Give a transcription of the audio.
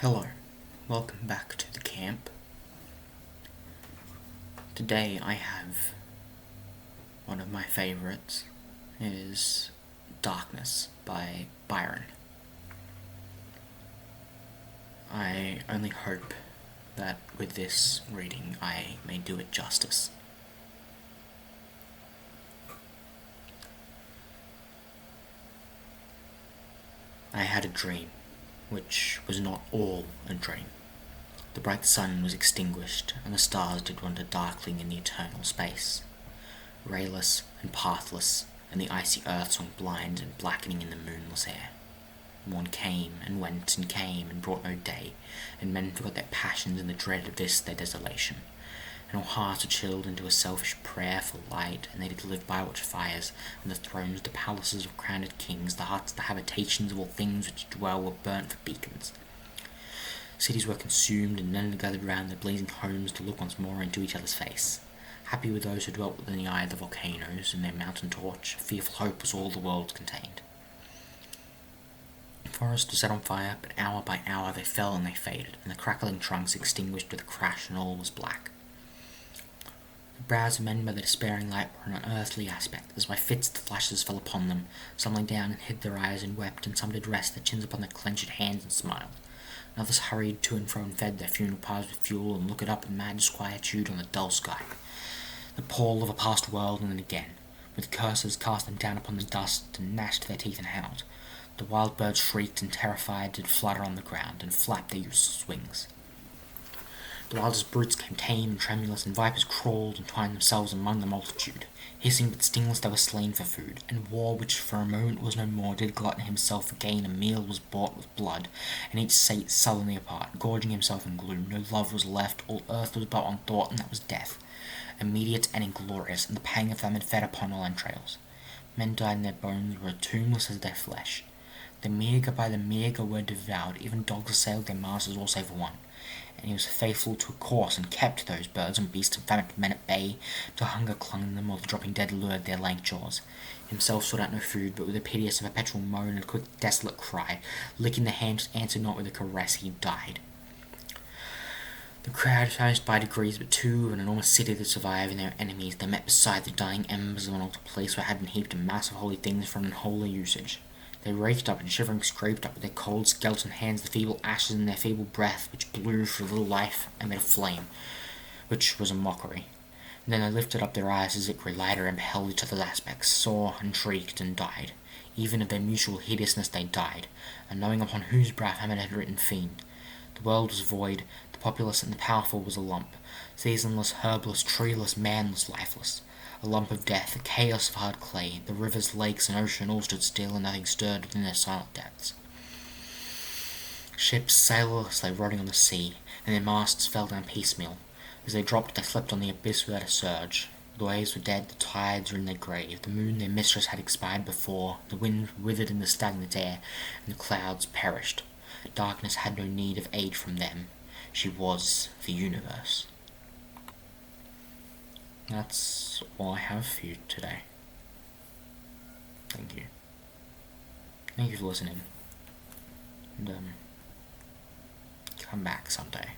Hello, welcome back to the camp. Today I have one of my favorites. It is Darkness by Byron. I only hope that with this reading I may do it justice. I had a dream, which was not all a dream. The bright sun was extinguished, and the stars did wander darkling in the eternal space. Rayless and pathless, and the icy earth swung blind and blackening in the moonless air. Morn came and went and came and brought no day, and men forgot their passions in the dread of this their desolation. And all hearts were chilled into a selfish prayer for light, and they did live by watch-fires, and the thrones, the palaces of crowned kings, the huts, the habitations of all things which dwell were burnt for beacons. Cities were consumed, and men gathered round their blazing homes to look once more into each other's face. Happy were those who dwelt within the eye of the volcanoes, and their mountain torch, fearful hope was all the world contained. The forest was set on fire, but hour by hour they fell and they faded, and the crackling trunks extinguished with a crash, and all was black. The brows of men by the despairing light were an unearthly aspect, as by fits the flashes fell upon them. Some lay down and hid their eyes and wept, and some did rest their chins upon their clenched hands and smiled. And others hurried to and fro and fed their funeral pyres with fuel, and looked up in mad disquietude on the dull sky. The pall of a past world, and then again, with curses cast them down upon the dust, and gnashed their teeth and howled. The wild birds shrieked, and terrified did flutter on the ground, and flap their useless wings. The wildest brutes came tame and tremulous, and vipers crawled and twined themselves among the multitude. Hissing but stingless they were slain for food, and war, which for a moment was no more, did glutton himself again. A meal was bought with blood, and each sate sullenly apart, gorging himself in gloom. No love was left, all earth was but one thought, and that was death, immediate and inglorious, and the pang of famine fed upon all entrails. Men died, and their bones were tombless as their flesh. The meagre by the meagre were devoured, even dogs assailed their masters all save one. And he was faithful to a course, and kept those birds and beasts and famished men at bay, till hunger clung in them, or the dropping dead lured their lank jaws. Himself sought out no food, but with a piteous and perpetual moan and a quick desolate cry, licking the hand which answered not with a caress, he died. The crowd famished by degrees, but two of an enormous city that survived, and their enemies they met beside the dying embers of an altar place where had been heaped a mass of holy things for an unholy usage. They raked up and shivering scraped up with their cold skeleton hands the feeble ashes in their feeble breath, which blew for a little life and made a flame, which was a mockery. And then they lifted up their eyes as it grew lighter, and beheld each other's aspects, saw and shrieked and died. Even of their mutual hideousness they died, and knowing upon whose brow famine had written fiend. The world was void, the populous and the powerful was a lump, seasonless, herbless, treeless, manless, lifeless. A lump of death, a chaos of hard clay. The rivers, lakes, and ocean all stood still, and nothing stirred within their silent depths. Ships sailless lay rotting on the sea, and their masts fell down piecemeal. As they dropped, they slept on the abyss without a surge. The waves were dead, the tides were in their grave. The moon, their mistress, had expired before. The wind withered in the stagnant air, and the clouds perished. Darkness had no need of aid from them. She was the universe. That's all I have for you today. Thank you. Thank you for listening. And, come back someday.